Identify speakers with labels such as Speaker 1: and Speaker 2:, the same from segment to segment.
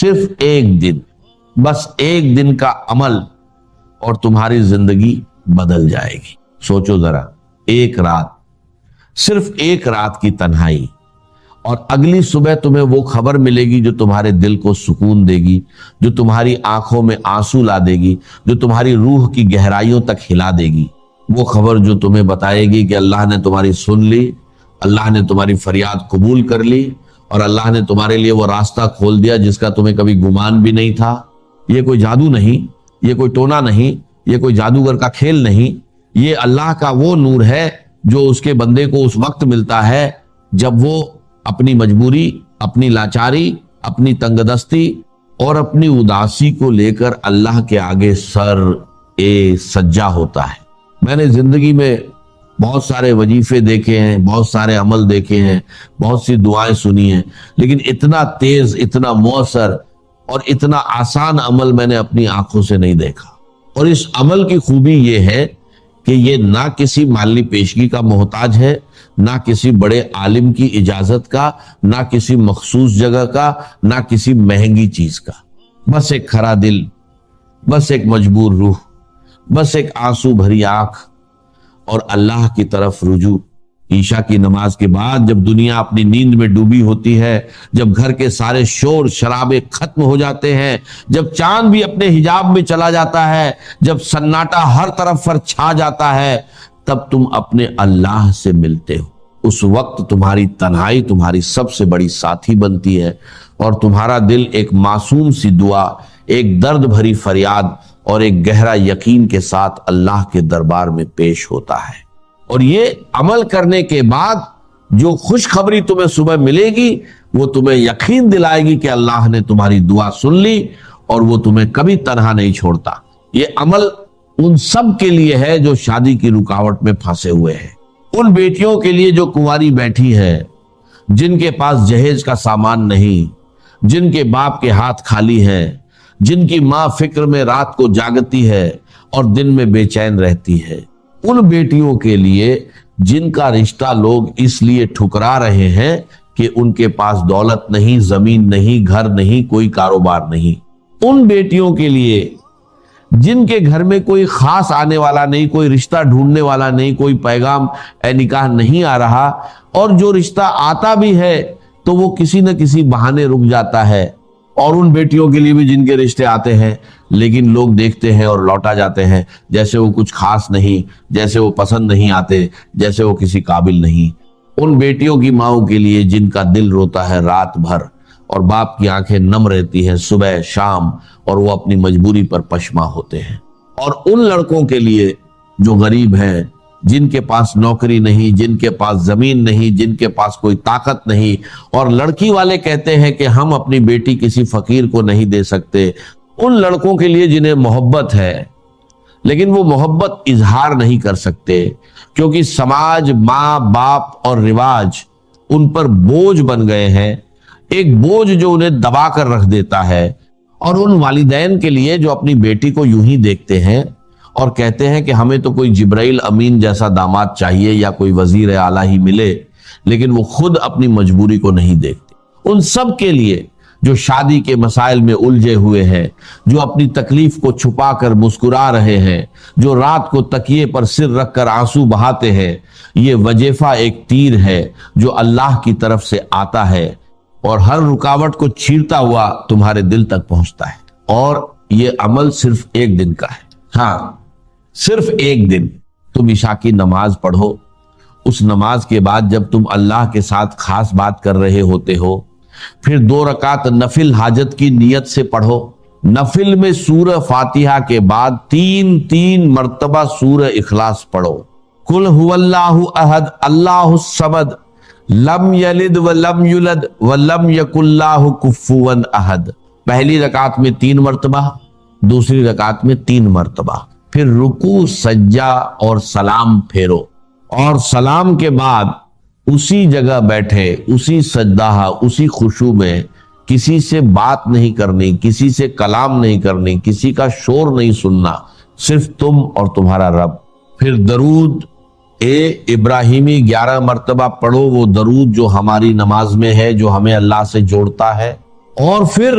Speaker 1: صرف ایک دن، بس ایک دن کا عمل اور تمہاری زندگی بدل جائے گی۔ سوچو ذرا، ایک رات، صرف ایک رات کی تنہائی، اور اگلی صبح تمہیں وہ خبر ملے گی جو تمہارے دل کو سکون دے گی، جو تمہاری آنکھوں میں آنسو لا دے گی، جو تمہاری روح کی گہرائیوں تک ہلا دے گی۔ وہ خبر جو تمہیں بتائے گی کہ اللہ نے تمہاری سن لی، اللہ نے تمہاری فریاد قبول کر لی، اور اللہ نے تمہارے لیے وہ راستہ کھول دیا جس کا تمہیں کبھی گمان بھی نہیں تھا۔ یہ کوئی جادو نہیں، یہ کوئی ٹونا نہیں، یہ کوئی جادوگر کا کھیل نہیں، یہ اللہ کا وہ نور ہے جو اس کے بندے کو اس وقت ملتا ہے جب وہ اپنی مجبوری، اپنی لاچاری، اپنی تنگ دستی اور اپنی اداسی کو لے کر اللہ کے آگے سر سجا ہوتا ہے۔ میں نے زندگی میں بہت سارے وظیفے دیکھے ہیں، بہت سارے عمل دیکھے ہیں، بہت سی دعائیں سنی ہیں، لیکن اتنا تیز، اتنا مؤثر اور اتنا آسان عمل میں نے اپنی آنکھوں سے نہیں دیکھا۔ اور اس عمل کی خوبی یہ ہے کہ یہ نہ کسی مالی پیشگی کا محتاج ہے، نہ کسی بڑے عالم کی اجازت کا، نہ کسی مخصوص جگہ کا، نہ کسی مہنگی چیز کا۔ بس ایک کھرا دل، بس ایک مجبور روح، بس ایک آنسو بھری آنکھ اور اللہ کی طرف رجوع۔ عشاء کی نماز کے بعد جب دنیا اپنی نیند میں ڈوبی ہوتی ہے، جب گھر کے سارے شور شرابے ختم ہو جاتے ہیں، جب چاند بھی اپنے حجاب میں چلا جاتا ہے، جب سناٹا ہر طرف پر چھا جاتا ہے، تب تم اپنے اللہ سے ملتے ہو۔ اس وقت تمہاری تنہائی تمہاری سب سے بڑی ساتھی بنتی ہے، اور تمہارا دل ایک معصوم سی دعا، ایک درد بھری فریاد اور ایک گہرا یقین کے ساتھ اللہ کے دربار میں پیش ہوتا ہے۔ اور یہ عمل کرنے کے بعد جو خوشخبری تمہیں صبح ملے گی، وہ تمہیں یقین دلائے گی کہ اللہ نے تمہاری دعا سن لی اور وہ تمہیں کبھی تنہا نہیں چھوڑتا۔ یہ عمل ان سب کے لیے ہے جو شادی کی رکاوٹ میں پھنسے ہوئے ہیں، ان بیٹیوں کے لیے جو کنواری بیٹھی ہے، جن کے پاس جہیز کا سامان نہیں، جن کے باپ کے ہاتھ خالی ہیں، جن کی ماں فکر میں رات کو جاگتی ہے اور دن میں بے چین رہتی ہے، ان بیٹیوں کے لیے جن کا رشتہ لوگ اس لیے ٹھکرا رہے ہیں کہ ان کے پاس دولت نہیں، زمین نہیں، گھر نہیں، کوئی کاروبار نہیں، ان بیٹیوں کے لیے جن کے گھر میں کوئی خاص آنے والا نہیں، کوئی رشتہ ڈھونڈنے والا نہیں، کوئی پیغام اے نکاح نہیں آ رہا، اور جو رشتہ آتا بھی ہے تو وہ کسی نہ کسی بہانے رک جاتا ہے، اور ان بیٹیوں کے لیے بھی جن کے رشتے آتے ہیں لیکن لوگ دیکھتے ہیں اور لوٹا جاتے ہیں جیسے وہ کچھ خاص نہیں، جیسے وہ پسند نہیں آتے، جیسے وہ کسی قابل نہیں۔ ان بیٹیوں کی ماؤں کے لیے جن کا دل روتا ہے رات بھر اور باپ کی آنکھیں نم رہتی ہیں صبح شام، اور وہ اپنی مجبوری پر پشیماں ہوتے ہیں۔ اور ان لڑکوں کے لیے جو غریب ہیں، جن کے پاس نوکری نہیں، جن کے پاس زمین نہیں، جن کے پاس کوئی طاقت نہیں، اور لڑکی والے کہتے ہیں کہ ہم اپنی بیٹی کسی فقیر کو نہیں دے سکتے، ان لڑکوں کے لیے جنہیں محبت ہے لیکن وہ محبت اظہار نہیں کر سکتے کیونکہ سماج، ماں باپ اور رواج ان پر بوجھ بن گئے ہیں، ایک بوجھ جو انہیں دبا کر رکھ دیتا ہے۔ اور ان والدین کے لیے جو اپنی بیٹی کو یوں ہی دیکھتے ہیں اور کہتے ہیں کہ ہمیں تو کوئی جبرائیل امین جیسا داماد چاہیے یا کوئی وزیر اعلیٰ ہی ملے، لیکن وہ خود اپنی مجبوری کو نہیں دیکھتے۔ ان سب کے لیے جو شادی کے مسائل میں الجھے ہوئے ہیں، جو اپنی تکلیف کو چھپا کر مسکرا رہے ہیں، جو رات کو تکیے پر سر رکھ کر آنسو بہاتے ہیں، یہ وظیفہ ایک تیر ہے جو اللہ کی طرف سے آتا ہے اور ہر رکاوٹ کو چیرتا ہوا تمہارے دل تک پہنچتا ہے۔ اور یہ عمل صرف ایک دن کا ہے۔ ہاں، صرف ایک دن تم عشاء کی نماز پڑھو، اس نماز کے بعد جب تم اللہ کے ساتھ خاص بات کر رہے ہوتے ہو، پھر 2 رکعت نفل حاجت کی نیت سے پڑھو۔ نفل میں سورہ فاتحہ کے بعد 3 مرتبہ سورہ اخلاص پڑھو۔ قل هو اللہ احد اللہ الصمد لم یلد ولم یولد ولم یکن لہ کفوا احد۔ پہلی رکعت میں 3 مرتبہ، دوسری رکعت میں 3 مرتبہ، پھر رکوع، سجدہ اور سلام پھیرو، اور سلام کے بعد اسی جگہ بیٹھے، اسی سجدہ، اسی خشوع میں کسی سے بات نہیں کرنی، کسی سے کلام نہیں کرنی، کسی کا شور نہیں سننا، صرف تم اور تمہارا رب۔ پھر درود ابراہیمی 11 مرتبہ پڑھو، وہ درود جو ہماری نماز میں ہے، جو ہمیں اللہ سے جوڑتا ہے، اور پھر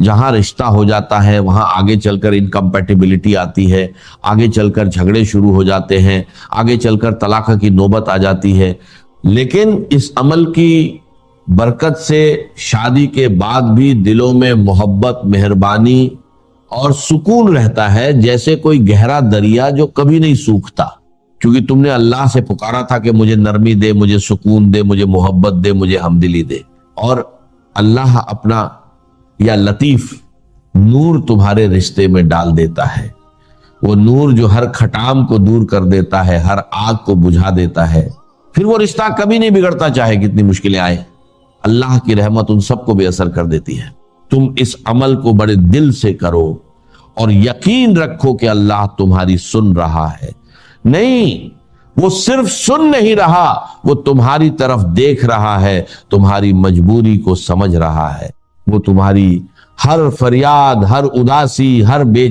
Speaker 1: جہاں رشتہ ہو جاتا ہے وہاں آگے چل کر انکمپیٹیبلٹی آتی ہے، آگے چل کر جھگڑے شروع ہو جاتے ہیں، آگے چل کر طلاق کی نوبت آ جاتی ہے۔ لیکن اس عمل کی برکت سے شادی کے بعد بھی دلوں میں محبت، مہربانی اور سکون رہتا ہے، جیسے کوئی گہرا دریا جو کبھی نہیں سوکھتا، کیونکہ تم نے اللہ سے پکارا تھا کہ مجھے نرمی دے، مجھے سکون دے، مجھے محبت دے، مجھے ہمدلی دے، اور اللہ اپنا یا لطیف نور تمہارے رشتے میں ڈال دیتا ہے، وہ نور جو ہر کھٹام کو دور کر دیتا ہے، ہر آگ کو بجھا دیتا ہے، پھر وہ رشتہ کبھی نہیں بگڑتا چاہے کتنی مشکلیں آئے۔ اللہ کی رحمت ان سب کو بے اثر کر دیتی ہے۔ تم اس عمل کو بڑے دل سے کرو اور یقین رکھو کہ اللہ تمہاری سن رہا ہے، نہیں وہ صرف سن نہیں رہا، وہ تمہاری طرف دیکھ رہا ہے، تمہاری مجبوری کو سمجھ رہا ہے، وہ تمہاری ہر فریاد، ہر اداسی، ہر بے